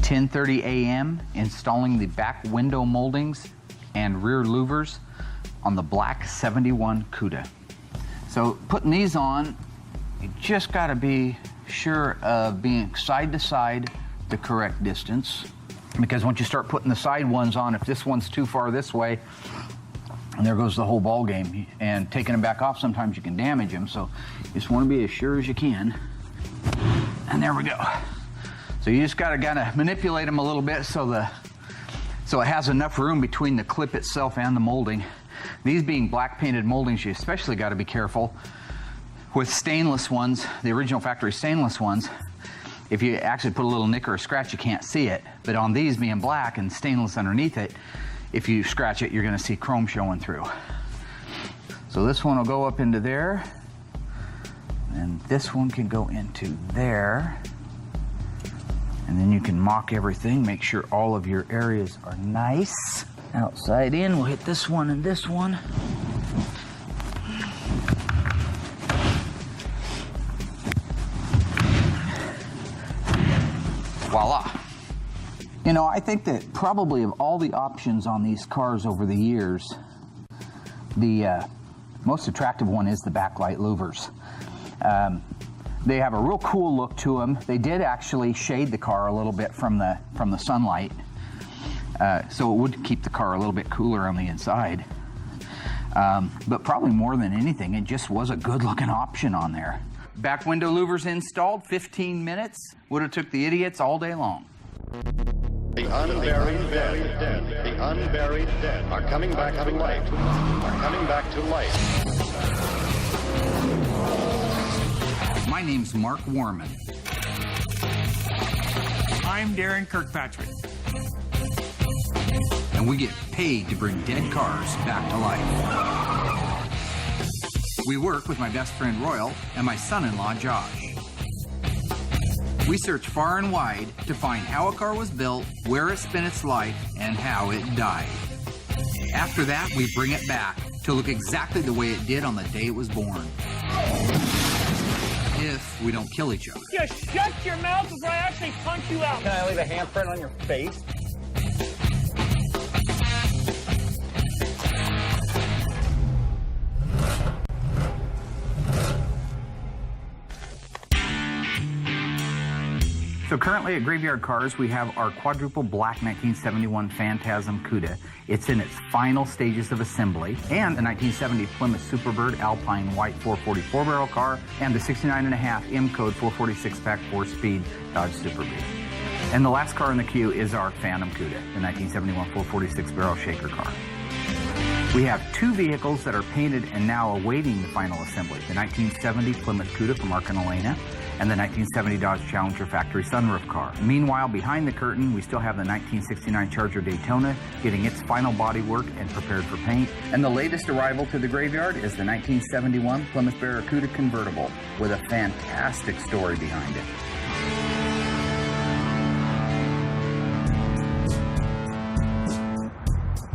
10:30 a.m. installing the back window moldings and rear louvers on the black 71 Cuda. So putting these on, you just got to be sure of being side to side the correct distance, because once you start putting the side ones on, if this one's too far this way, and there goes the whole ball game. And taking them back off, sometimes you can damage them, so you just want to be as sure as you can. And there we go. So you just got to kind of manipulate them a little bit so it has enough room between the clip itself and the molding. These being black painted moldings, you especially got to be careful with stainless ones, the original factory stainless ones. If you actually put a little nick or a scratch, you can't see it. But on these being black and stainless underneath it, if you scratch it, you're going to see chrome showing through. So this one will go up into there, and this one can go into there. And then you can mock everything, make sure all of your areas are nice. Outside in, we'll hit this one and this one. Voila. You know, I think that probably of all the options on these cars over the years, the most attractive one is the backlight louvers. They have a real cool look to them. They did actually shade the car a little bit from the sunlight, so it would keep the car a little bit cooler on the inside. But probably more than anything, it just was a good-looking option on there. Back window louvers installed, 15 minutes. Would have took the idiots all day long. The unburied dead, the unburied dead are coming back to life, are coming back to life. My name's Mark Warman. I'm Darren Kirkpatrick. And we get paid to bring dead cars back to life. We work with my best friend Royal and my son-in-law Josh. We search far and wide to find how a car was built, where it spent its life, and how it died. After that, we bring it back to look exactly the way it did on the day it was born. If we don't kill each other. Just shut your mouth before I actually punch you out. Can I leave a handprint on your face? So currently at Graveyard Cars, we have our quadruple black 1971 Phantasm Cuda. It's in its final stages of assembly, and the 1970 Plymouth Superbird Alpine White 444 barrel car, and the 69.5 M-Code 446 pack 4-speed Dodge Super Bee. And the last car in the queue is our Phantom Cuda, the 1971 446 barrel shaker car. We have two vehicles that are painted and now awaiting the final assembly, the 1970 Plymouth Cuda from Arcanelena and the 1970 Dodge Challenger factory sunroof car. Meanwhile, behind the curtain, we still have the 1969 Charger Daytona getting its final body work and prepared for paint. And the latest arrival to the graveyard is the 1971 Plymouth Barracuda convertible with a fantastic story behind it.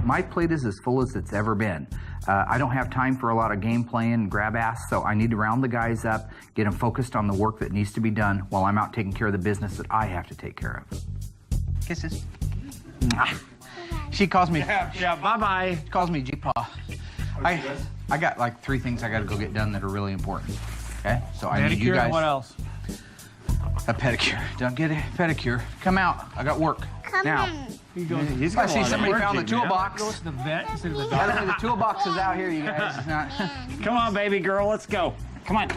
My plate is as full as it's ever been. I don't have time for a lot of game playing and grab ass, so I need to round the guys up, get them focused on the work that needs to be done while I'm out taking care of the business that I have to take care of. Kisses. She calls me. Yeah, bye-bye. She calls me G-Paw. I got like 3 things I got to go get done that are really important. Okay, so I need you guys. What else? A pedicure. Don't get a pedicure. Come out. I got work. Come now. in. He's I see somebody found the toolbox. Go to the vet instead of the Apparently doctor. the toolbox is out here, you guys. It's not. Come on, baby girl, let's go. Come on,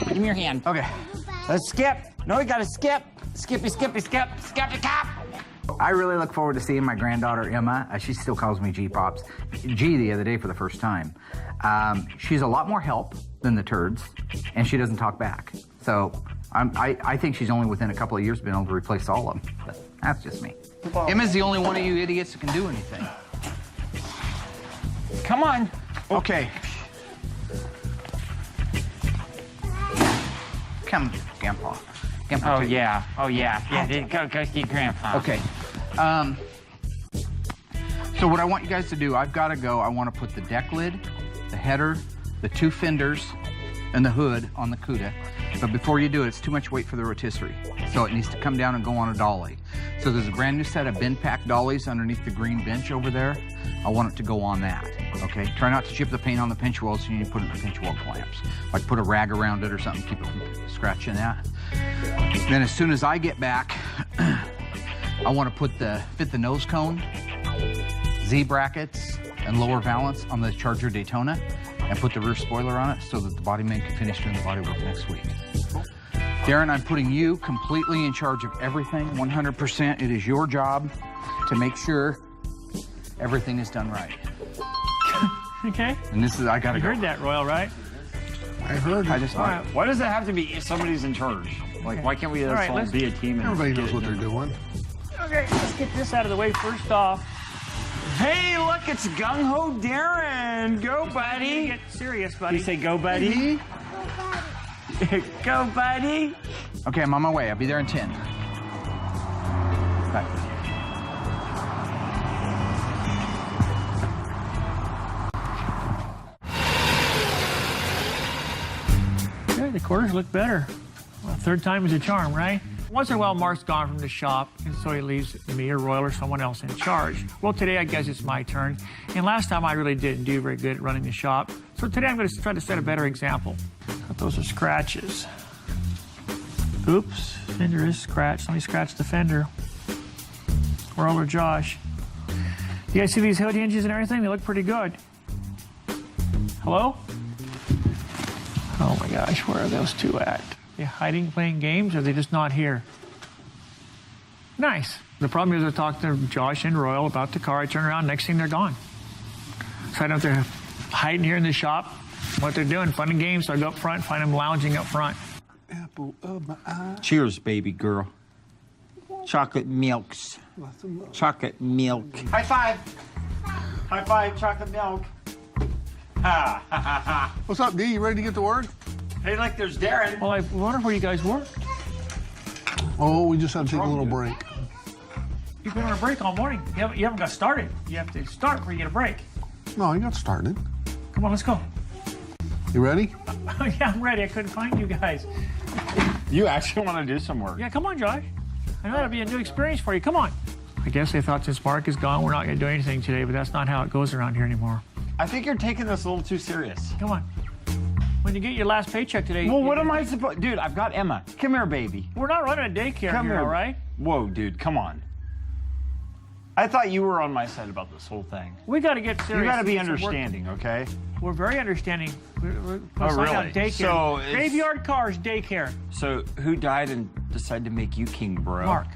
give me your hand. Okay. Let's skip. No, we gotta skip. Skippy, skippy, skip. Skippy, cop. I really look forward to seeing my granddaughter, Emma. She still calls me G-Pops. G the other day for the first time. She's a lot more help than the turds, and she doesn't talk back. So I think she's only within a couple of years been able to replace all of them. But that's just me. Emma's the only one of you idiots that can do anything. Come on. Okay. Come, Grandpa. Grandpa, Oh, take- yeah. Oh, yeah. Yeah, go see Grandpa. Okay. So what I want you guys to do, I've got to go. I want to put the deck lid, the header, the 2 fenders, and the hood on the Cuda. But before you do it, it's too much weight for the rotisserie. So it needs to come down and go on a dolly. So there's a brand new set of bin pack dollies underneath the green bench over there. I want it to go on that, okay? Try not to chip the paint on the pinch wells, so you need to put it in the pinch well clamps. Like put a rag around it or something, keep it from scratching that. Then as soon as I get back, I want to fit the nose cone, Z brackets, and lower valance on the Charger Daytona, and put the rear spoiler on it so that the body man can finish doing the body work next week. Darren, I'm putting you completely in charge of everything, 100%. It is your job to make sure everything is done right. Okay. And this is, I gotta You go. heard that, Royal, right? I heard it. I just want Why does it have to be if somebody's in charge? Like, why can't we just right, all let's- be a team? And Everybody get knows it what they're done? doing. Okay, let's get this out of the way first off. Hey, look, it's Gung Ho Darren. Go, buddy. Get serious, buddy. You say go, buddy? Go, buddy. Okay, I'm on my way. I'll be there in 10. Bye. Okay, the quarters look better. Well, third time is a charm, right? Once in a while, Mark's gone from the shop, and so he leaves me or Royal or someone else in charge. Well, today I guess it's my turn, and last time I really didn't do very good at running the shop. So today I'm going to try to set a better example. But those are scratches. Oops, fender is scratched. Let me scratch the fender. Royal or Josh. You guys see these hood hinges and everything? They look pretty good. Hello? Oh my gosh, where are those two at? They hiding, playing games, or are they just not here? Nice. The problem is I talked to Josh and Royal about the car. I turn around, next thing they're gone. So I don't have to hiding here in the shop. What they're doing, fun and games. So I go up front, find them lounging up front. Apple of my eye. Cheers, baby girl. Chocolate milks. Chocolate milk. High five. High five, chocolate milk. Ha, ha, ha, ha. What's up, D? You ready to get to work? Hey, look, there's Darren. Well, I wonder where you guys work. Oh, we just had to take a little break. You've been on a break all morning. You haven't got started. You have to start before you get a break. No, I got started. Come on, let's go. You ready? Yeah, I'm ready. I couldn't find you guys. You actually want to do some work? Yeah, come on, Josh. I know that'll be a new experience for you. Come on. I guess they thought since Mark is gone, we're not going to do anything today, but that's not how it goes around here anymore. I think you're taking this a little too serious. Come on. When you get your last paycheck today... Well, what am I supposed... Dude, I've got Emma. Come here, baby. We're not running a daycare Come here, here. all right? Whoa, dude, come on. I thought you were on my side about this whole thing. We got to get serious. You got to be and get some work. understanding, okay? We're very understanding. We're Oh, sign out really? Daycare. So it's- Graveyard Cars Daycare. So, who died and decided to make you king, bro? Mark.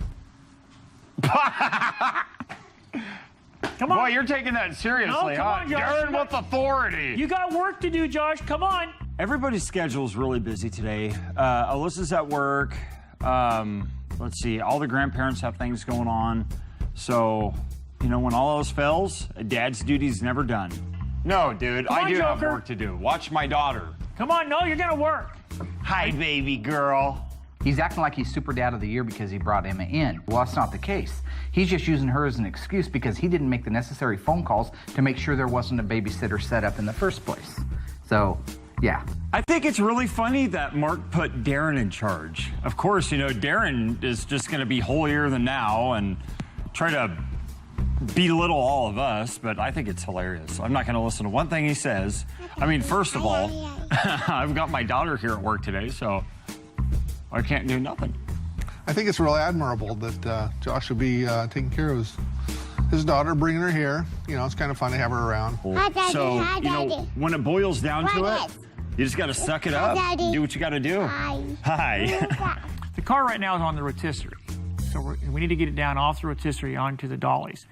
Come on. Boy, you're taking that seriously, No, come huh? on, Josh. Darren with authority. You got work to do, Josh. Come on. Everybody's schedule is really busy today. Alyssa's at work. Let's see, all the grandparents have things going on. So, you know, when all else fails, a dad's duty's never done. No, dude, Come I on, do have Joker. work to do. Watch my daughter. Come on. No, you're going to work. Hi, baby girl. He's acting like he's Super Dad of the Year because he brought Emma in. Well, that's not the case. He's just using her as an excuse because he didn't make the necessary phone calls to make sure there wasn't a babysitter set up in the first place. So, yeah. I think it's really funny that Mark put Darren in charge. Of course, you know, Darren is just going to be holier than thou and try to belittle all of us, but I think it's hilarious. I'm not going to listen to one thing he says. I mean, first of all, I've got my daughter here at work today, so I can't do nothing. I think it's really admirable that Josh will be taking care of his daughter, bringing her here. You know, it's kind of fun to have her around. Hi, Daddy. So, Hi, you know, Daddy. when it boils down to What it, you just got to suck it Hi, up, Daddy. do what you got to do. Hi. Hi. The car right now is on the rotisserie. So we need to get it down off the rotisserie onto the dollies.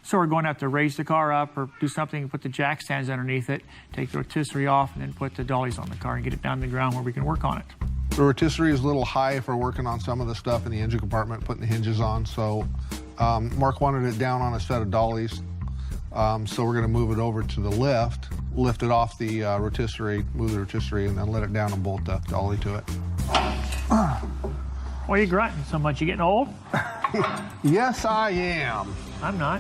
So we're going to have to raise the car up or do something, put the jack stands underneath it, take the rotisserie off, and then put the dollies on the car and get it down to the ground where we can work on it. The rotisserie is a little high if we're working on some of the stuff in the engine compartment, putting the hinges on. So Mark wanted it down on a set of dollies. So we're going to move it over to the lift it off the rotisserie, move the rotisserie, and then let it down and bolt the dolly to it. Why are you grunting so much? You getting old? Yes, I am. I'm not.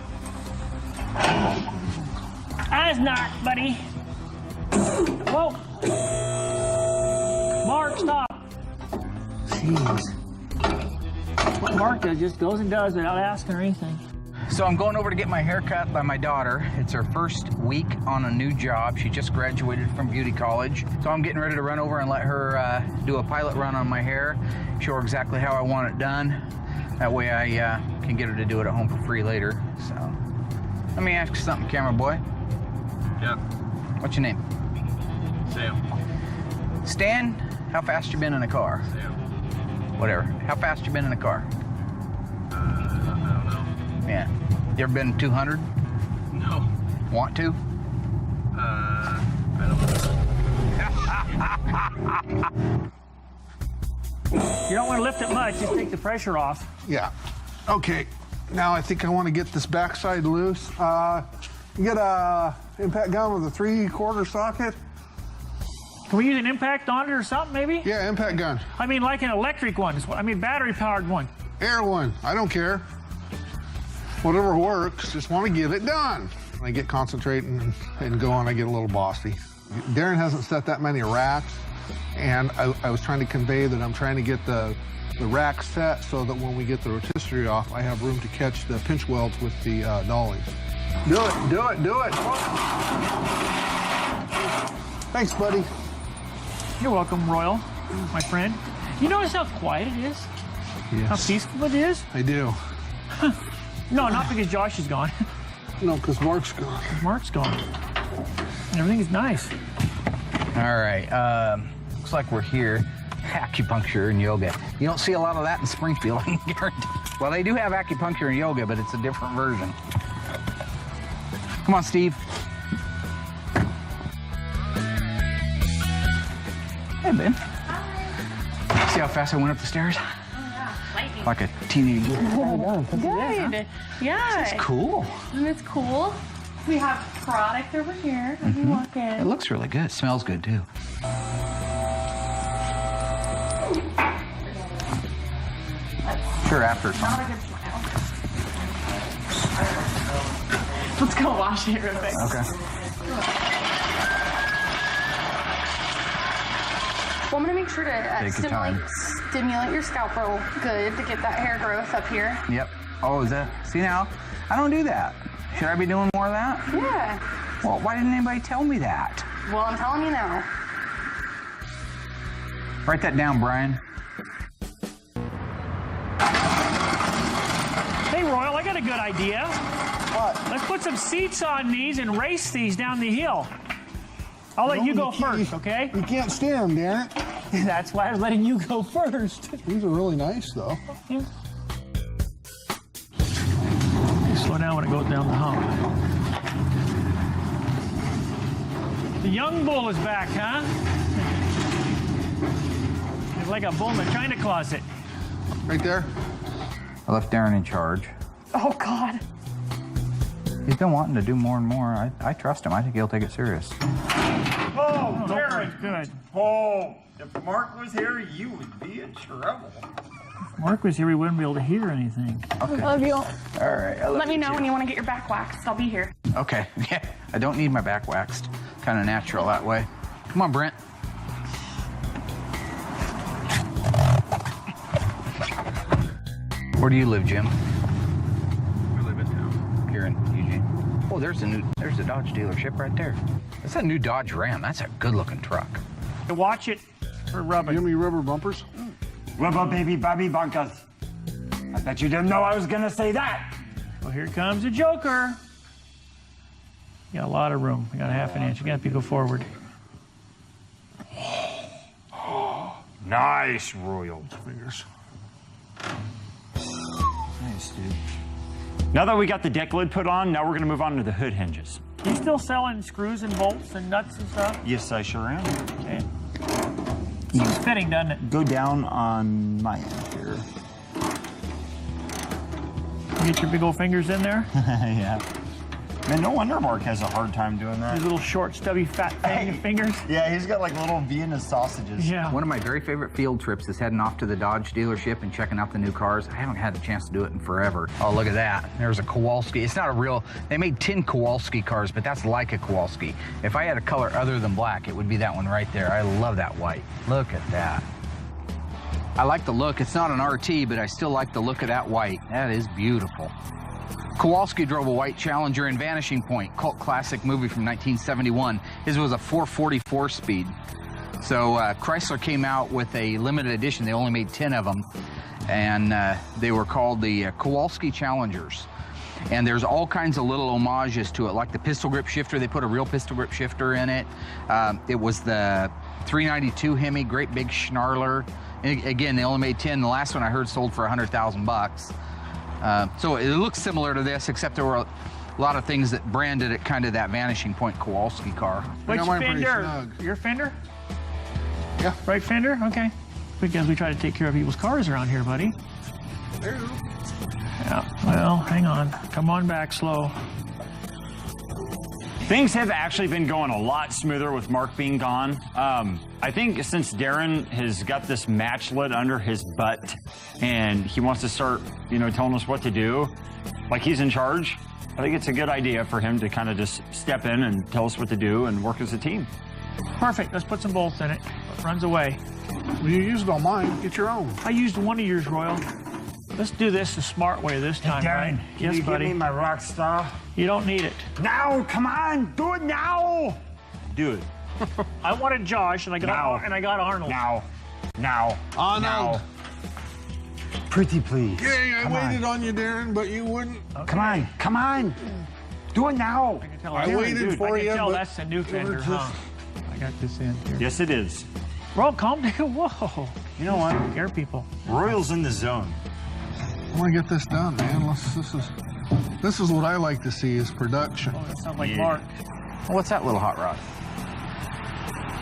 I was not, buddy. Whoa. Mark, stop. Jeez. What Mark does, just goes and does without asking or anything. So I'm going over to get my hair cut by my daughter. It's her first week on a new job. She just graduated from beauty college. So I'm getting ready to run over and let her do a pilot run on my hair, show her exactly how I want it done. That way I can get her to do it at home for free later. So let me ask you something, camera boy. Yeah. What's your name? Sam. Stan, how fast you been in a car? Sam. Whatever. How fast you been in a car? I don't know. Yeah. You ever been 200? No. Want to? I don't know. You don't want to lift it much, just take the pressure off. Yeah. Okay. Now I think I want to get this backside loose. You get a impact gun with a 3/4 socket. Can we use an impact on it or something, maybe? Yeah, impact gun. I mean, like an electric one. I mean, battery-powered one. Air one. I don't care. Whatever works. Just want to get it done. When I get concentrating and going, I get a little bossy. Darren hasn't set that many racks, and I was trying to convey that I'm trying to get the rack set so that when we get the rotisserie off, I have room to catch the pinch welds with the dollies. Do it, do it, do it. Thanks, buddy. You're welcome, Royal, my friend. You notice how quiet it is? Yes. How peaceful it is? I do. No, not because Josh is gone. No, because Mark's gone. Mark's gone. Everything is nice. All right. Looks like we're here. Acupuncture and yoga. You don't see a lot of that in Springfield, I can guarantee. Well, they do have acupuncture and yoga, but it's a different version. Come on, Steve. Hey, Ben. See how fast I went up the stairs? Lightning. Like a teenage. Good. Yeah. It's cool. And it's cool. We have product over here as you walk in. It looks really good. It smells good, too. Sure, after Not some. a good smile. Let's go wash it real quick. Okay. Well, I'm gonna make sure to Take your time. stimulate your scalp real good to get that hair growth up here. Yep. Oh, is that? See now? I don't do that. Should I be doing more of that? Yeah. Well, why didn't anybody tell me that? Well, I'm telling you now. Write that down, Brian. Hey, Royal, I got a good idea. What? Let's put some seats on these and race these down the hill. I'll let you go first, okay? You can't stand them, Darren. That's why I was letting you go first. These are really nice, though. Yeah. Slow down when it goes down the hump. The young bull is back, huh? He's like a bull in the china closet. Right there. I left Darren in charge. Oh, God. He's been wanting to do more and more. I trust him. I think he'll take it serious. Oh, Darren. Good. Oh, if Mark was here, you would be in trouble. If Mark was here, we wouldn't be able to hear anything. Okay. Love you. All right. I love Let me you know too. when you want to get your back waxed. I'll be here. Okay. Yeah. I don't need my back waxed. Kind of natural that way. Come on, Brent. Where do you live, Jim? We live in town. Here in Eugene. Oh, there's a Dodge dealership right there. That's a new Dodge Ram. That's a good-looking truck. Watch it for rubbing. Give me rubber bumpers. Rubber baby Bobby Bunkas. I bet you didn't know I was gonna say that. Well, here comes the Joker. You got a lot of room. You got a half an inch. You got to go forward. Nice, Royal. Fingers. Nice, dude. Now that we got the deck lid put on, now we're gonna move on to the hood hinges. You still selling screws and bolts and nuts and stuff? Yes, I sure am. Okay. Seems fitting, doesn't it? Go down on my end here. You get your big old fingers in there. Yeah. Man, no wonder Mark has a hard time doing that. These little short, stubby, fat fingers. Yeah, he's got like little Vienna sausages. Yeah. One of my very favorite field trips is heading off to the Dodge dealership and checking out the new cars. I haven't had a chance to do it in forever. Oh, look at that. There's a Kowalski. It's not a real, they made 10 Kowalski cars, but that's like a Kowalski. If I had a color other than black, it would be that one right there. I love that white. Look at that. I like the look. It's not an RT, but I still like the look of that white. That is beautiful. Kowalski drove a white Challenger in Vanishing Point, cult classic movie from 1971. His was a 444 speed. So Chrysler came out with a limited edition. They only made 10 of them, and they were called the Kowalski Challengers. And there's all kinds of little homages to it, like the pistol grip shifter. They put a real pistol grip shifter in it. It was the 392 Hemi, great big schnarler. And again, they only made 10. The last one I heard sold for $100,000. So it looks similar to this, except there were a lot of things that branded it kind of that Vanishing Point Kowalski car. Which fender? Your fender? Yeah. Right fender? Okay. Because we try to take care of people's cars around here, buddy. There you go. Yeah, well, hang on. Come on back slow. Things have actually been going a lot smoother with Mark being gone. I think since Darren has got this match lit under his butt and he wants to start, telling us what to do, like he's in charge, I think it's a good idea for him to kind of just step in and tell us what to do and work as a team. Perfect. Let's put some bolts in it. It runs away. Well, you used all mine. Get your own. I used one of yours, Royal. Let's do this the smart way this time, right? Can you buddy. give me my rock star? You don't need it. Now, come on, do it now. Do it. I wanted Josh, and I got Arnold. Now. Arnold. Now. Pretty please. Yeah, I waited on you, Darren, but you wouldn't. Okay. Come on. Do it now. I waited for you, tell but that's a new fender, huh? I got this in here. Yes, it is. Royal, calm down. Whoa. You know what? Scare people. Royal's in the zone. I want to get this done, man. This is what I like to see is production. Oh, that sounds like Mark. Well, what's that little hot rod?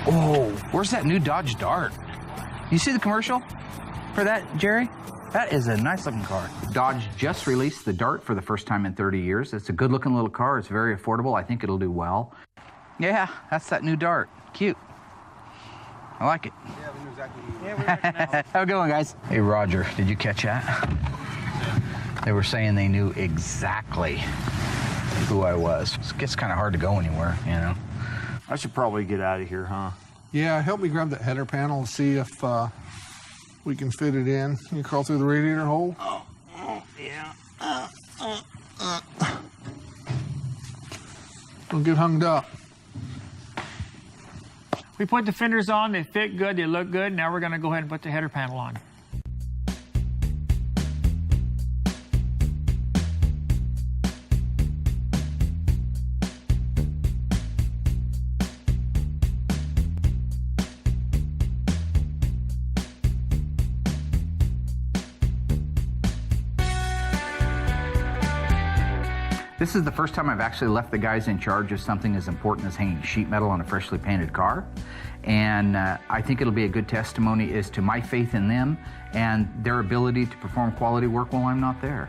Oh, where's that new Dodge Dart? You see the commercial for that, Jerry? That is a nice looking car. Dodge just released the Dart for the first time in 30 years. It's a good looking little car. It's very affordable. I think it'll do well. Yeah, that's that new Dart. Cute. I like it. Yeah, we knew exactly. How it going, guys? Hey, Roger, did you catch that? They were saying they knew exactly who I was. It gets kind of hard to go anywhere, I should probably get out of here, huh? Yeah, help me grab that header panel and see if we can fit it in. You crawl through the radiator hole? Oh, yeah. Don't get hung up. We put the fenders on. They fit good. They look good. Now we're going to go ahead and put the header panel on. This is the first time I've actually left the guys in charge of something as important as hanging sheet metal on a freshly painted car. And I think it'll be a good testimony as to my faith in them and their ability to perform quality work while I'm not there.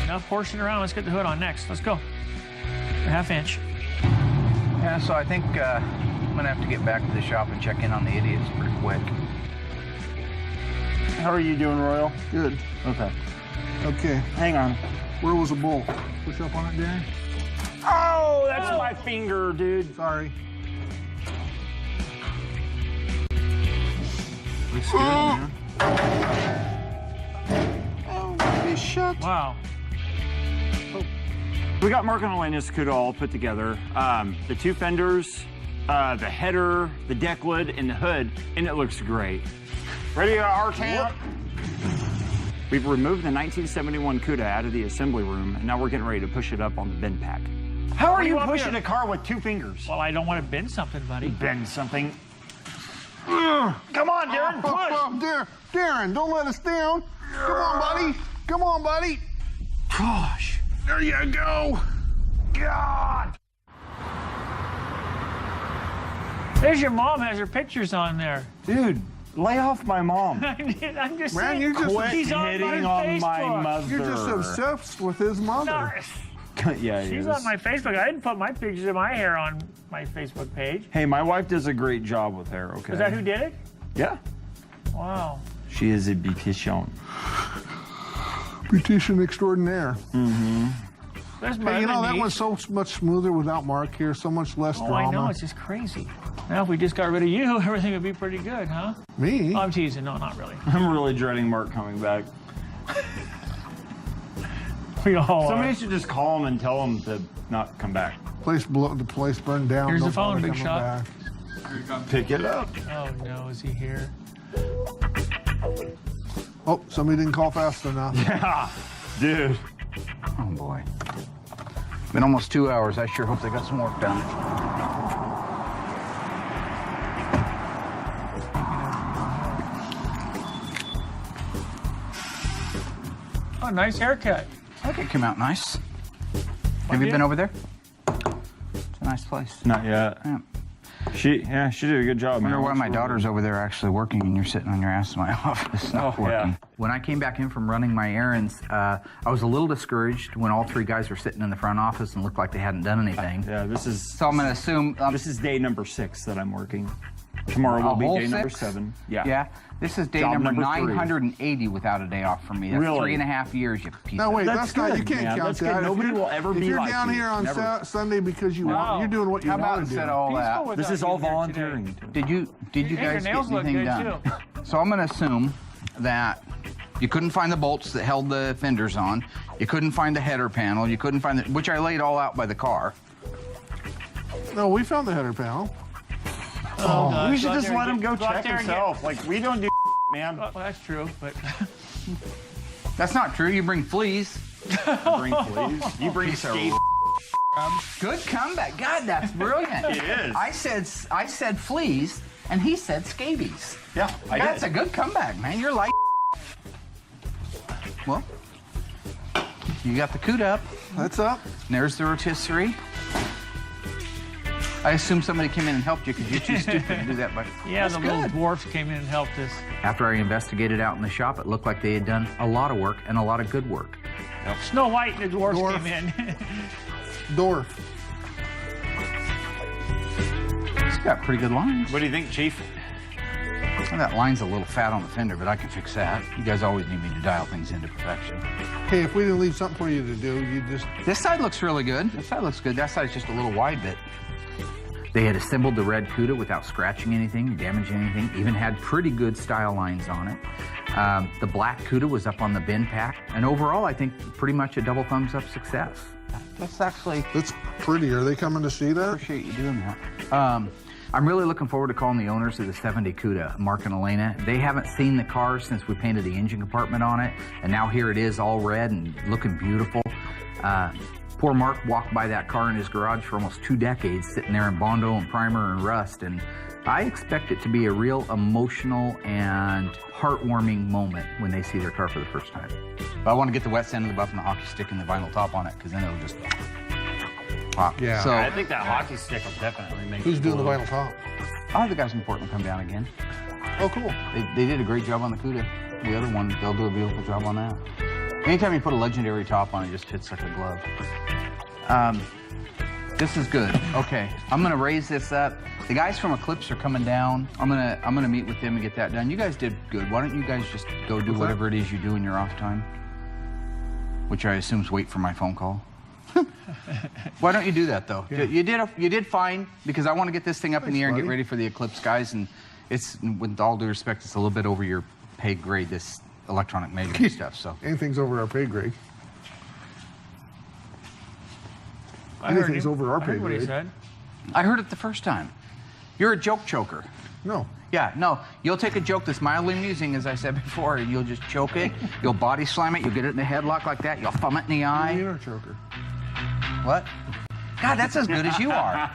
Enough horsing around. Let's get the hood on next. Let's go. A half inch. Yeah, so I think I'm gonna have to get back to the shop and check in on the idiots pretty quick. How are you doing, Royal? Good. Okay. Okay. Hang on. Where was the bolt? Push up on it, Darren? Oh, that's my finger, dude. Sorry. Looks good, man. Oh, be shut. Wow. We got Mark and Elena's CUDA all put together. The two fenders, the header, the deck lid, and the hood, and it looks great. Ready to our camp? We've removed the 1971 CUDA out of the assembly room, and now we're getting ready to push it up on the bin pack. How are you pushing a car with two fingers? Well, I don't want to bend something, buddy. Bend something. Come on, Darren, push! Darren, don't let us down. Come on, buddy. Come on, buddy. Gosh. There you go. God! There's your mom. Has her pictures on there. Dude, lay off my mom. I'm just Man, saying. you're just She's hitting on my Facebook. mother. You're just obsessed with his mother. Yeah, he She's is. on my Facebook. I didn't put my pictures of my hair on my Facebook page. Hey, my wife does a great job with hair, okay? Is that who did it? Yeah. Wow. She is a beautician. Beautician extraordinaire. There's my Hey, you know, other that niece. one's so much smoother without Mark here, so much less Oh, drama. I know. It's just crazy. Now, if we just got rid of you, everything would be pretty good, huh? Me? Oh, I'm teasing. No, not really. I'm really dreading Mark coming back. We all Somebody are. should just call him and tell him to not come back. The place burned down. Here's no the phone, bother big coming shot. back. Pick it up. Oh, no. Is he here? Oh, somebody didn't call fast enough. Yeah, dude. Oh boy. Been almost 2 hours. I sure hope they got some work done. Oh, nice haircut. I think it came out nice. Have you been over there? It's a nice place. Not yet. Yeah. She did a good job. I wonder man. why my daughter's over there actually working and you're sitting on your ass in my office not Oh, yeah. working. When I came back in from running my errands, I was a little discouraged when all three guys were sitting in the front office and looked like they hadn't done anything. Yeah, this is So I'm going to assume... this is day number 6 that I'm working. Tomorrow will be whole day number 6? 7. Yeah. Yeah. This is day Job number number 3. 980 without a day off for me. That's Really? 3.5 years, you piece No, of... wait, That's that's not. good, You can't man. count That's that. good. If Nobody you're- will ever if be you're like down you. here on Never. Sunday because you Wow. want, you're doing what you How about want to do. instead of all that? Peaceful This without is you all here volunteering. today. Did you Hey, guys your get nails look anything good, done? too. So I'm going to assume that you couldn't find the bolts that held the fenders on. You couldn't find the header panel. You couldn't find which I laid all out by the car. No, we found the header panel. Oh, We should out just there let and him go get- out check there and get- himself. Like, we don't do man. Well, that's true, but That's not true. You bring fleas. Bring fleas. You bring skate. Good comeback. God, that's brilliant. It is. I said fleas, and he said scabies. Yeah, I That's did. a good comeback, man. You're like. Well, you got the coot up. That's up. And there's the rotisserie. I assume somebody came in and helped you because you're too stupid to do that. But yeah, that's the good. little dwarfs came in and helped us. After I investigated out in the shop, it looked like they had done a lot of work and a lot of good work. Snow White and the dwarfs Dwarf. came in. Dorf. It's got pretty good lines. What do you think, Chief? Well, that line's a little fat on the fender, but I can fix that. You guys always need me to dial things into perfection. Hey, if we didn't leave something for you to do, you just. This side looks really good. This side looks good. That side's just a little wide bit. They had assembled the red CUDA without scratching anything, damaging anything, even had pretty good style lines on it. The black CUDA was up on the bin pack, and overall, I think pretty much a double thumbs up success. That's actually, That's pretty. Are they coming to see that? appreciate you doing that. I'm really looking forward to calling the owners of the 70 CUDA, Mark and Elena. They haven't seen the car since we painted the engine compartment on it, and now here it is all red and looking beautiful. Poor Mark walked by that car in his garage for almost 2 decades, sitting there in Bondo and primer and rust, and I expect it to be a real emotional and heartwarming moment when they see their car for the first time. But I want to get the wet sand and the buff and the hockey stick and the vinyl top on it, because then it'll just pop. Yeah. So I think that hockey stick will definitely make Who's it doing the glow. vinyl top? I'll have the guys in Portland come down again. Oh, cool. They did a great job on the CUDA. The other one, they'll do a beautiful job on that. Anytime you put a legendary top on, it just fits like a glove. This is good. Okay, I'm gonna raise this up. The guys from Eclipse are coming down. I'm gonna meet with them and get that done. You guys did good. Why don't you guys just go do whatever it is you do in your off time? Which I assume is wait for my phone call. Why don't you do that though? Yeah. You did fine, because I want to get this thing up in the air and get buddy. ready for the Eclipse guys. And it's, with all due respect, it's a little bit over your pay grade, this electronic measuring stuff. So Anything's over our pay grade. I heard Anything's him. over our I heard pay what he grade. said. I heard it the first time. You're a joke choker. No. Yeah, no, you'll take a joke that's mildly amusing, as I said before, and you'll just choke it. You'll body slam it. You'll get it in the headlock like that. You'll thumb it in the eye. Inner choker. What? God, that's as good as you are.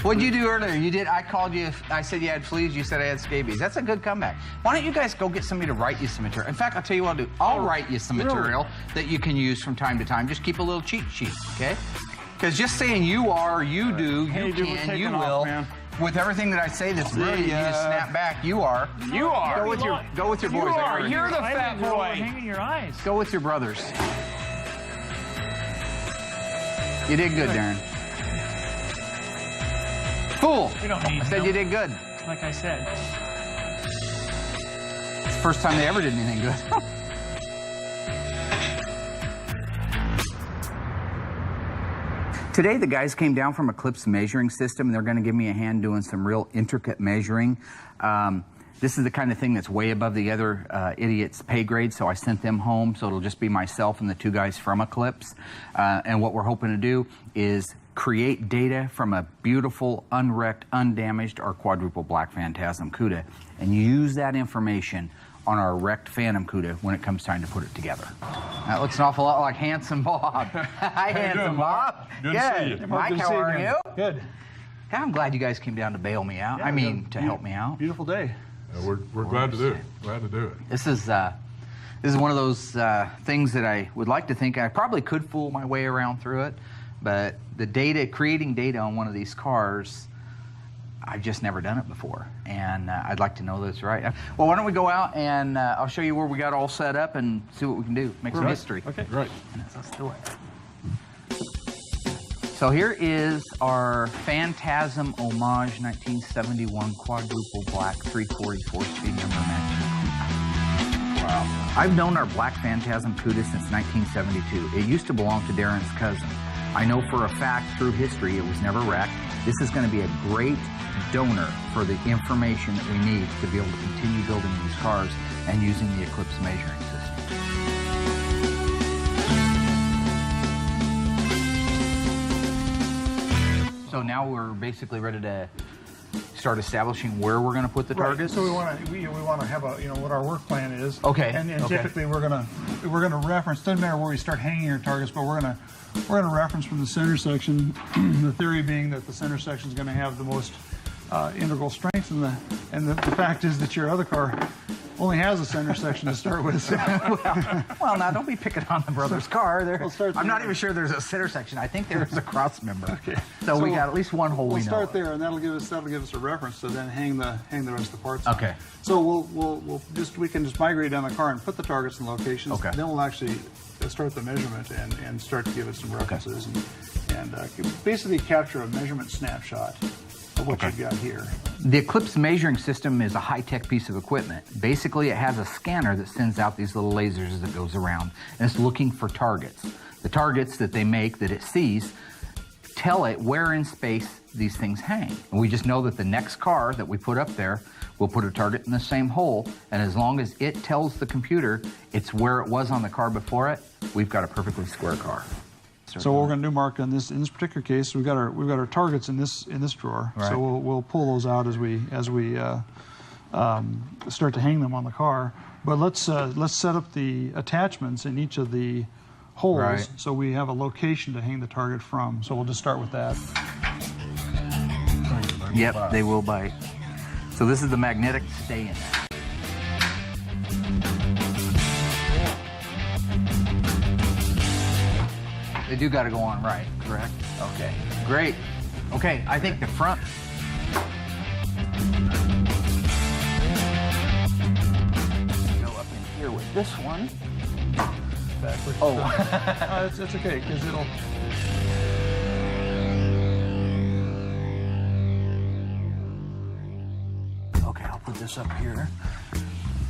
What'd you do earlier? You did. I called you. I said you had fleas. You said I had scabies. That's a good comeback. Why don't you guys go get somebody to write you some material? In fact, I'll tell you what I'll do. I'll write you some material that you can use from time to time. Just keep a little cheat sheet, okay? Because just saying you are, you do, Hey, you dude, we're can, taking you off, will. man. With everything that I say that's rude, you just snap back. You are. You are. Go with your boys. You I got are. it. You're the I fat think you're boy. hanging your eyes. Go with your brothers. You did good, Darren. Fool! We don't need I said no. you did good. Like I said. It's the first time they ever did anything good. Today, the guys came down from Eclipse Measuring System, and they're going to give me a hand doing some real intricate measuring. This is the kind of thing that's way above the other idiots' pay grade, so I sent them home, so it'll just be myself and the two guys from Eclipse. And what we're hoping to do is create data from a beautiful, unwrecked, undamaged, or quadruple black Phantasm CUDA, and use that information on our wrecked Phantom CUDA when it comes time to put it together. That looks an awful lot like Handsome Bob. Hi, Handsome Bob. Good to see you. Mike, how are you? Good. I'm glad you guys came down to bail me out. Yeah, to help me out. Beautiful day. We're glad to do it. Glad to do it. This is one of those things that I would like to think I probably could fool my way around through it, but creating data on one of these cars, I've just never done it before, and I'd like to know that it's right. Well, why don't we go out and I'll show you where we got all set up and see what we can do. Make some history. Okay. Right. Let's do it. So here is our Phantasm Homage 1971 quadruple black 344 speed number match. Wow. I've known our black Phantasm CUDA since 1972. It used to belong to Darren's cousin. I know for a fact through history it was never wrecked. This is going to be a great donor for the information that we need to be able to continue building these cars and using the Eclipse measuring system. So now we're basically ready to start establishing where we're going to put the targets. So we want to have what our work plan is. Okay. And typically we're gonna reference. Doesn't matter where we start hanging your targets, but we're gonna reference from the center section. The theory being that the center section is going to have the most integral strength, and the fact is that your other car only has a center section to start with. So. well, now don't be picking on the brother's car. I'm not there. even sure there's a center section. I think there's a cross member. Okay. So we got at least one hole. We'll we know start of. there, and that'll give us a reference to then hang the rest of the parts. Okay. On. So we can just migrate down the car and put the targets in locations. Okay. Then we'll actually start the measurement and start to give it some references and basically capture a measurement snapshot of what you've got here. The Eclipse measuring system is a high-tech piece of equipment. Basically, it has a scanner that sends out these little lasers as it goes around, and it's looking for targets. The targets that they make, that it sees, tell it where in space these things hang. And we just know that the next car that we put up there will put a target in the same hole, and as long as it tells the computer it's where it was on the car before it, we've got a perfectly square car. So what we're going to do, Mark, in this particular case, we've got our targets in this drawer. Right. So we'll pull those out as we start to hang them on the car. But let's set up the attachments in each of the holes, right, so we have a location to hang the target from. So we'll just start with that. Yep, they will bite. So this is the magnetic stay in there. They do got to go on right, correct? Okay, great. Okay, I think the front. Go up in here with this one. Backwards. Oh. It's okay, because it'll... Okay, I'll put this up here.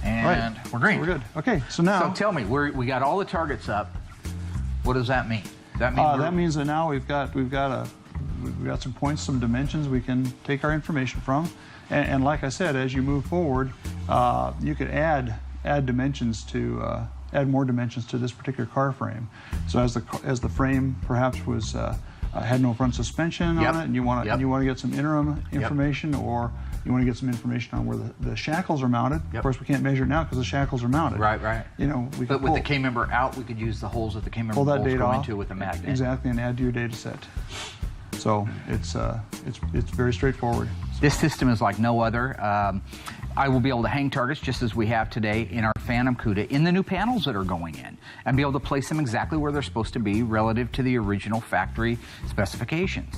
And we're green. We're good. Okay, so now... So tell me, we got all the targets up. What does that mean? That means that now we've got some points, some dimensions we can take our information from, and like I said, as you move forward, you could add dimensions to add more dimensions to this particular car frame. So as the frame perhaps was had no front suspension on it, and you want to get some interim information, or you want to get some information on where the shackles are mounted. Of course, we can't measure it now because the shackles are mounted. Right. You know, but with the K-member out, we could use the holes that the K-member holes go into with a magnet. Exactly, and add to your data set. So it's very straightforward. This system is like no other. I will be able to hang targets just as we have today in our Phantom CUDA in the new panels that are going in, and be able to place them exactly where they're supposed to be relative to the original factory specifications.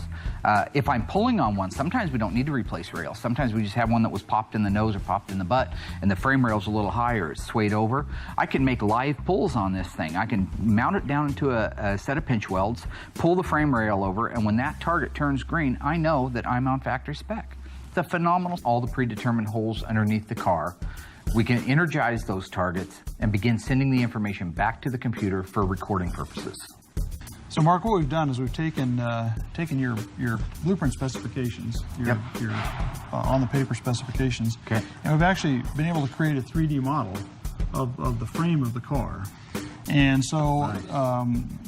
If I'm pulling on one, sometimes we don't need to replace rails. Sometimes we just have one that was popped in the nose or popped in the butt, and the frame rail's a little higher, it's swayed over. I can make live pulls on this thing. I can mount it down into a set of pinch welds, pull the frame rail over, and when that target turns green, I know that I'm on factory spec. It's a phenomenal, all the predetermined holes underneath the car. We can energize those targets and begin sending the information back to the computer for recording purposes. So, Mark, what we've done is we've taken your blueprint specifications, your on the paper specifications, okay, and we've actually been able to create a 3D model of the frame of the car. And so,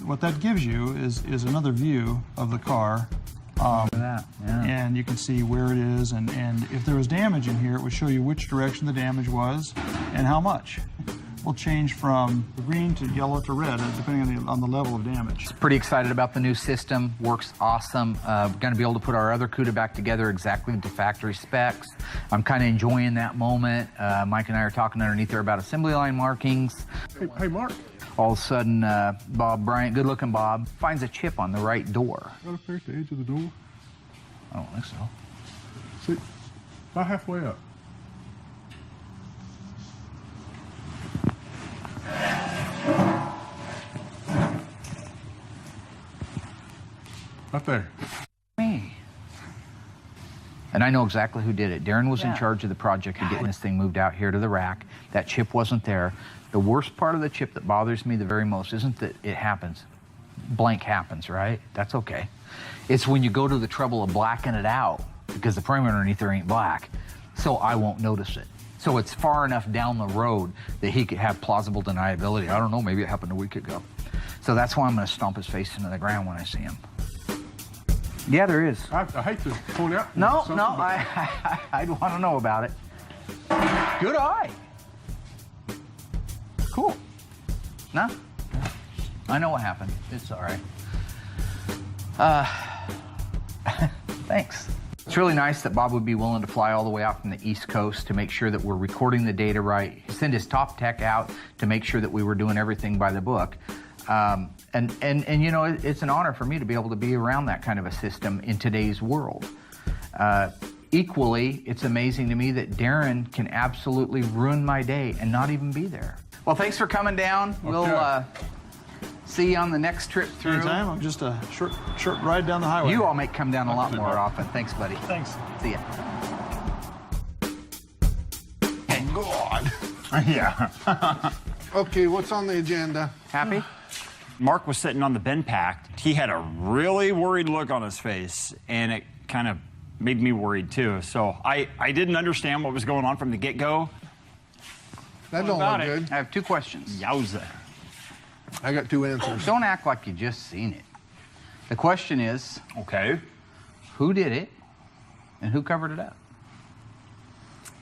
what that gives you is another view of the car. Look at that. Yeah. And you can see where it is, and if there was damage in here, it would show you which direction the damage was and how much. Will change from green to yellow to red, depending on the level of damage. Pretty excited about the new system. Works awesome. We're going to be able to put our other CUDA back together exactly to factory specs. I'm kind of enjoying that moment. Mike and I are talking underneath there about assembly line markings. Hey, Mark. All of a sudden, Bob Bryant, good-looking Bob, finds a chip on the right door. Right up there at the edge of the door. I don't think so. See, about halfway up. Right there. Me. And I know exactly who did it. Darren was in charge of the project of getting this thing moved out here to the rack. That chip wasn't there. The worst part of the chip that bothers me the very most isn't that it happens. Blank happens, right? That's okay. It's when you go to the trouble of blacking it out because the frame underneath there ain't black, so I won't notice it. So it's far enough down the road that he could have plausible deniability. I don't know, maybe it happened a week ago. So that's why I'm going to stomp his face into the ground when I see him. Yeah, there is. I hate to point out. No, something, no, but I'd want to know about it. Good eye. Cool. No? I know what happened. It's all right. Thanks. It's really nice that Bob would be willing to fly all the way out from the East Coast to make sure that we're recording the data right. He sent his top tech out to make sure that we were doing everything by the book. And you know, it's an honor for me to be able to be around that kind of a system in today's world. Equally, it's amazing to me that Darren can absolutely ruin my day and not even be there. Well, thanks for coming down. Okay. We'll see you on the next trip through. Anytime. I'm just a short ride down the highway. You all may come down a lot more often. Thanks, buddy. Thanks. See ya. Thank God. Yeah. Okay, what's on the agenda? Happy? Mark was sitting on the bin pack. He had a really worried look on his face, and it kind of made me worried too. So I didn't understand what was going on from the get-go. That don't look good. I have two questions. Yowza. I got two answers. Don't act like you just seen it. The question is, Okay. who did it and who covered it up?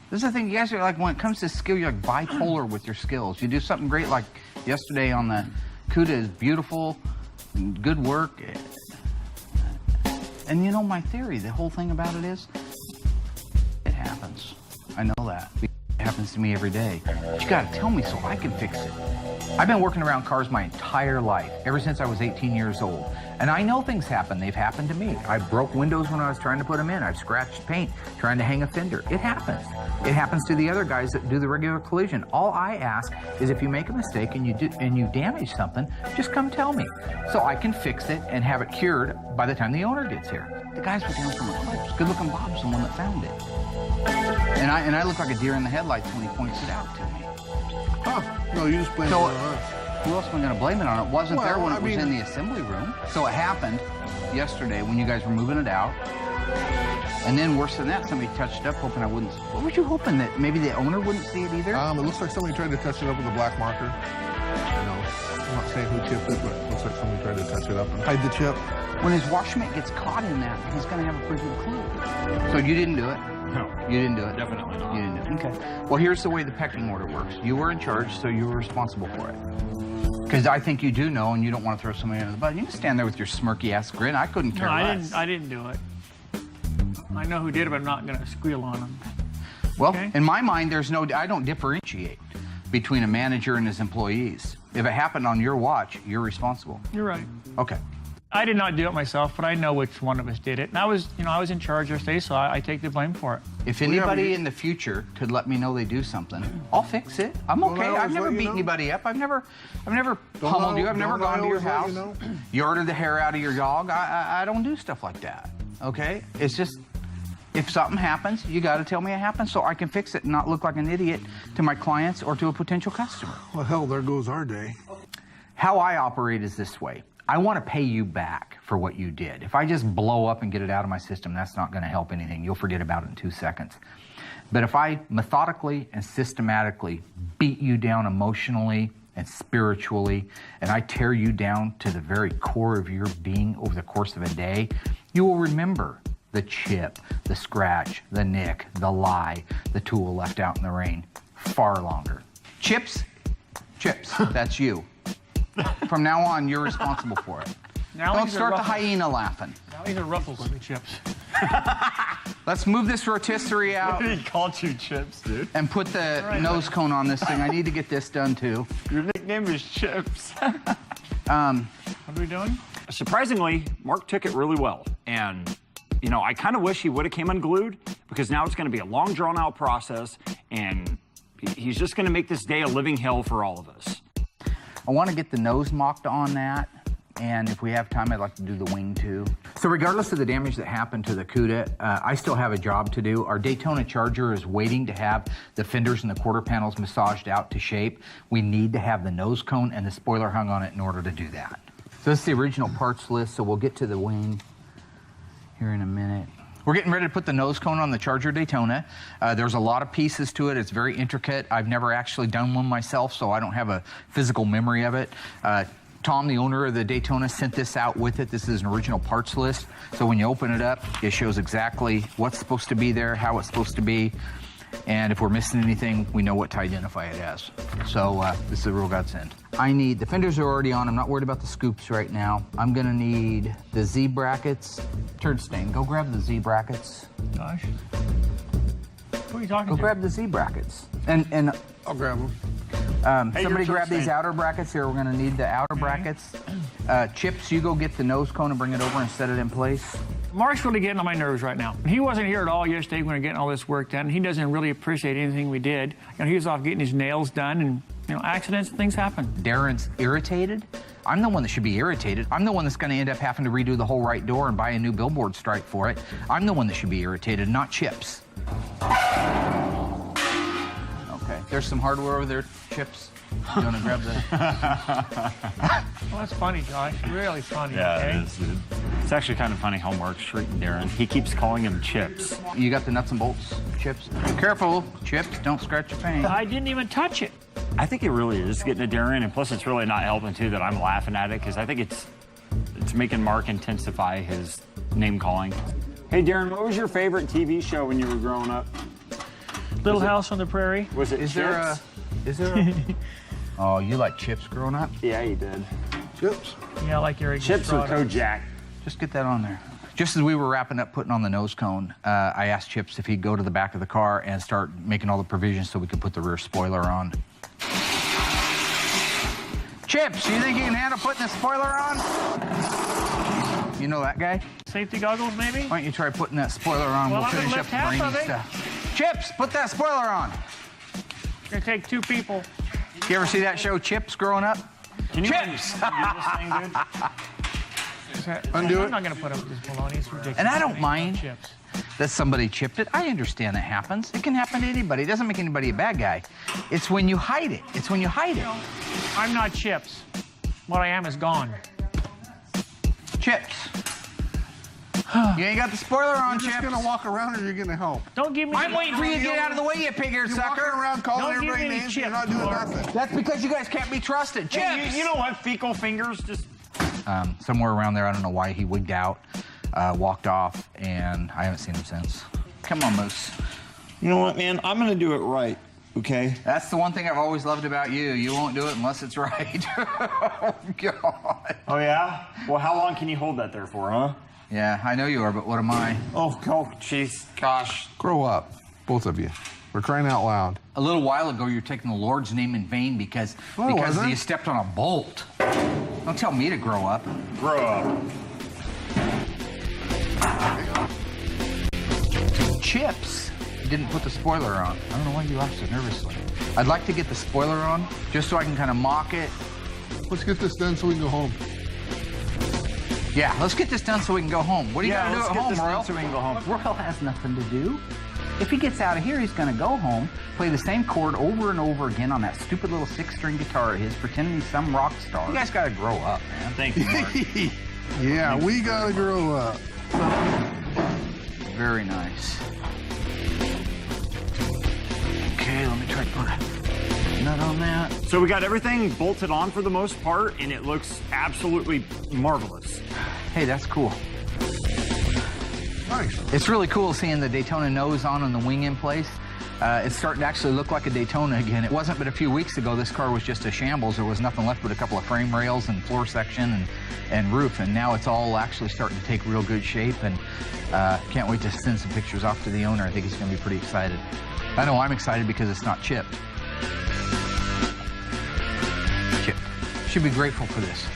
This is the thing, you guys are like, when it comes to skill, you're like bipolar with your skills. You do something great like yesterday on the CUDA is beautiful, good work. And you know my theory, the whole thing about it is, it happens. I know that. It happens to me every day. But you gotta tell me so I can fix it. I've been working around cars my entire life, ever since I was 18 years old. And I know things happen. They've happened to me. I broke windows when I was trying to put them in. I've scratched paint trying to hang a fender. It happens. It happens to the other guys that do the regular collision. All I ask is if you make a mistake and you damage something, just come tell me so I can fix it and have it cured by the time the owner gets here. The guys were down from Eclipse. Good-looking Bob's the one that found it. And I look like a deer in the headlights when he points it out to me. Huh. No, you just blame it on us. Who else am I going to blame it on? It wasn't there when it was I mean, in the assembly room. So it happened yesterday when you guys were moving it out. And then worse than that, somebody touched it up hoping I wouldn't. What were you hoping, that maybe the owner wouldn't see it either? It looks like somebody tried to touch it up with a black marker. You know, I'm not saying who chipped it, but it looks like somebody tried to touch it up and hide the chip. When his washmate gets caught in that, he's going to have a pretty good clue. So you didn't do it? No. You didn't do it? Definitely not. You didn't do it. Okay. Well, here's the way the pecking order works. You were in charge, so you were responsible for it. Because I think you do know, and you don't want to throw somebody under the bus. You can stand there with your smirky-ass grin. I couldn't care less. I didn't do it. I know who did it, but I'm not going to squeal on him. Well, Okay. in my mind, I don't differentiate between a manager and his employees. If it happened on your watch, you're responsible. You're right. Okay. I did not do it myself, but I know which one of us did it. And I was in charge yesterday, so I take the blame for it. If anybody in the future could let me know they do something, I'll fix it. I'm okay. I've never beat anybody up. I've never pummeled you. I've never gone to your house. You ordered the hair out of your dog. I don't do stuff like that. Okay? It's just, if something happens, you got to tell me it happened so I can fix it and not look like an idiot to my clients or to a potential customer. Well, hell, there goes our day. How I operate is this way. I want to pay you back for what you did. If I just blow up and get it out of my system, that's not going to help anything. You'll forget about it in 2 seconds. But if I methodically and systematically beat you down emotionally and spiritually, and I tear you down to the very core of your being over the course of a day, you will remember the chip, the scratch, the nick, the lie, the tool left out in the rain far longer. Chips, that's you. From now on, you're responsible for it. Don't start the hyena laughing. Now these are Ruffles with chips. Let's move this rotisserie out. He called you Chips, dude. And put the nose cone on this thing. I need to get this done, too. Your nickname is Chips. What are we doing? Surprisingly, Mark took it really well. And, you know, I kind of wish he would have came unglued, because now it's going to be a long, drawn-out process, and he's just going to make this day a living hell for all of us. I want to get the nose mocked on that, and if we have time, I'd like to do the wing too. So regardless of the damage that happened to the CUDA, I still have a job to do. Our Daytona Charger is waiting to have the fenders and the quarter panels massaged out to shape. We need to have the nose cone and the spoiler hung on it in order to do that. So this is the original parts list, so we'll get to the wing here in a minute. We're getting ready to put the nose cone on the Charger Daytona. There's a lot of pieces to it. It's very intricate. I've never actually done one myself, so I don't have a physical memory of it. Tom, the owner of the Daytona, sent this out with it. This is an original parts list. So when you open it up, it shows exactly what's supposed to be there, how it's supposed to be. And if we're missing anything, we know what to identify it as. So this is a real godsend. I need, the fenders are already on. I'm not worried about the scoops right now. I'm gonna need the Z brackets. Turd stain, go grab the Z brackets. Gosh. Who are you talking Go to? grab the Z brackets. And I'll grab them. somebody grab these outer brackets here. We're gonna need the outer brackets. Chips, you go get the nose cone and bring it over and set it in place. Mark's really getting on my nerves right now. He wasn't here at all yesterday when we were getting all this work done. He doesn't really appreciate anything we did. You know, he was off getting his nails done, and you know, accidents and things happen. Darren's irritated. I'm the one that should be irritated. I'm the one that's going to end up having to redo the whole right door and buy a new billboard stripe for it. I'm the one that should be irritated, not Chips. Okay, there's some hardware over there, Chips. You want to grab the... Well, that's funny, Josh. Really funny. Yeah, okay? it is, dude. It's actually kind of funny how Mark's treating Darren. He keeps calling him Chips. You got the nuts and bolts, Chips? Be careful, Chips. Don't scratch your paint. I didn't even touch it. I think it really is getting to Darren, and plus it's really not helping, too, that I'm laughing at it, because I think it's making Mark intensify his name-calling. Hey, Darren, what was your favorite TV show when you were growing up? Little House on the Prairie. Was it Is Chips? there a... Oh, you like Chips growing up? Yeah, you did. Chips. Yeah, like Eric. Chips or Estrada. Kojak? Just get that on there. Just as we were wrapping up putting on the nose cone, I asked Chips if he'd go to the back of the car and start making all the provisions so we could put the rear spoiler on. Chips, you think you can handle putting the spoiler on? You know that guy? Safety goggles, maybe? Why don't you try putting that spoiler on? Well, We'll I'm gonna finish up lift the half brainy of it. stuff. Chips, put that spoiler on. It's gonna take 2 people. You ever see that show Chips growing up? Can you Chips! Undo I'm it. not gonna put up with this baloney. It's ridiculous. And I don't Ain't no mind Chips. that somebody chipped it. I understand that happens. It can happen to anybody. It doesn't make anybody a bad guy. It's when you hide it. It's when you hide it. I'm not Chips. What I am is gone. Chips. You ain't got the spoiler on, You're Chips. just gonna walk around, or you're gonna help. Don't give me. I'm waiting for you to get out of the way, you pig-eared You're walking sucker. around calling Don't give everybody me any names. You're chips, not doing Mark. nothing. That's because you guys can't be trusted. Chips. Hey, you know what? Fecal fingers just... Somewhere around there, I don't know why he wigged out, walked off, and I haven't seen him since. Come on, Moose. You know what, man? I'm gonna do it right, okay? That's the one thing I've always loved about you. You won't do it unless it's right. Oh, God. Oh, yeah? Well, how long can you hold that there for, huh? Yeah, I know you are, but what am I? Oh, jeez, gosh. Grow up, both of you. We're crying out loud. A little while ago, you're taking the Lord's name in vain because No, I wasn't. you stepped on a bolt. Don't tell me to grow up. Grow up. Chips didn't put the spoiler on. I don't know why you laughed so nervously. I'd like to get the spoiler on, just so I can kind of mock it. Let's get this done so we can go home. Yeah, let's get this done so we can go home. What are you Yeah, gonna do let's at get home, this done Royal? so we can go home. Royal has nothing to do. If he gets out of here, he's gonna go home, play the same chord over and over again on that stupid little 6-string guitar of his, pretending he's some rock star. You guys gotta grow up, man. Thank you, Mark. Yeah, we gotta grow up. Very nice. Okay, let me try to put a nut on that. So we got everything bolted on for the most part, and it looks absolutely marvelous. Hey, that's cool. Nice. It's really cool seeing the Daytona nose on and the wing in place. It's starting to actually look like a Daytona again. It wasn't but a few weeks ago this car was just a shambles. There was nothing left but a couple of frame rails and floor section and roof, and now it's all actually starting to take real good shape, and can't wait to send some pictures off to the owner. I think he's going to be pretty excited. I know I'm excited because it's not chipped. Chipped. Should be grateful for this.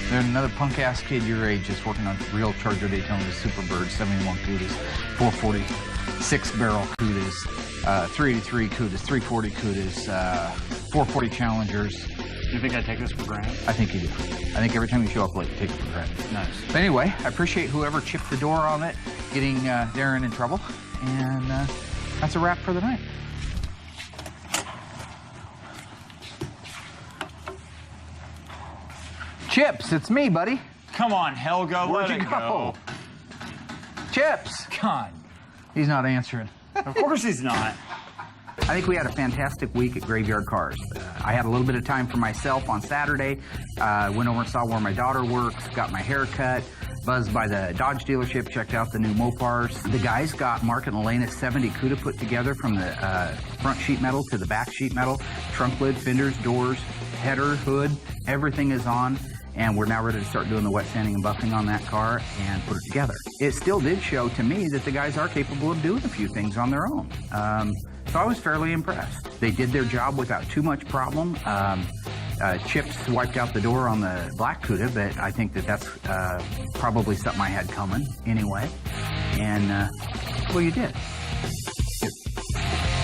There's another punk-ass kid your age that's working on real Charger Daytonas, Superbird, 71 Cudas, 440 6-barrel Cudas, 383 Cudas, 340 Cudas, 440 Challengers. You think I take this for granted? I think you do. I think every time you show up late, you take it for granted. Nice. But anyway, I appreciate whoever chipped the door on it, getting Darren in trouble, and that's a wrap for the night. Chips, it's me, buddy. Come on, Helga, Where'd let you it go? Chips. God. He's not answering. Of course he's not. I think we had a fantastic week at Graveyard Carz. I had a little bit of time for myself on Saturday. Went over and saw where my daughter works, got my hair cut, buzzed by the Dodge dealership, checked out the new Mopars. The guys got Mark and Elena's 70 Cuda put together from the front sheet metal to the back sheet metal, trunk lid, fenders, doors, header, hood, everything is on. And we're now ready to start doing the wet sanding and buffing on that car and put it together. It still did show to me that the guys are capable of doing a few things on their own. So I was fairly impressed. They did their job without too much problem. Chips wiped out the door on the black Cuda, but I think that that's probably something I had coming anyway. And, well, you did.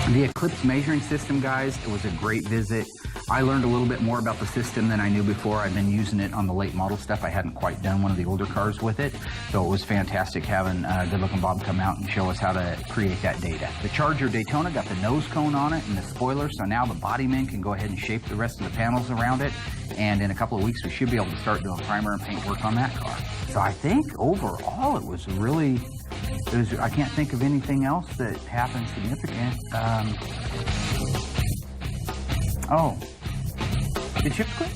The Eclipse measuring system, guys, it was a great visit. I learned a little bit more about the system than I knew before. I've been using it on the late model stuff. I hadn't quite done one of the older cars with it, so it was fantastic having Good Looking Bob come out and show us how to create that data. The Charger Daytona got the nose cone on it and the spoiler, so now the body men can go ahead and shape the rest of the panels around it, and in a couple of weeks we should be able to start doing primer and paint work on that car. So I think overall it was really, I can't think of anything else that happened significant. Oh, did Chip quit?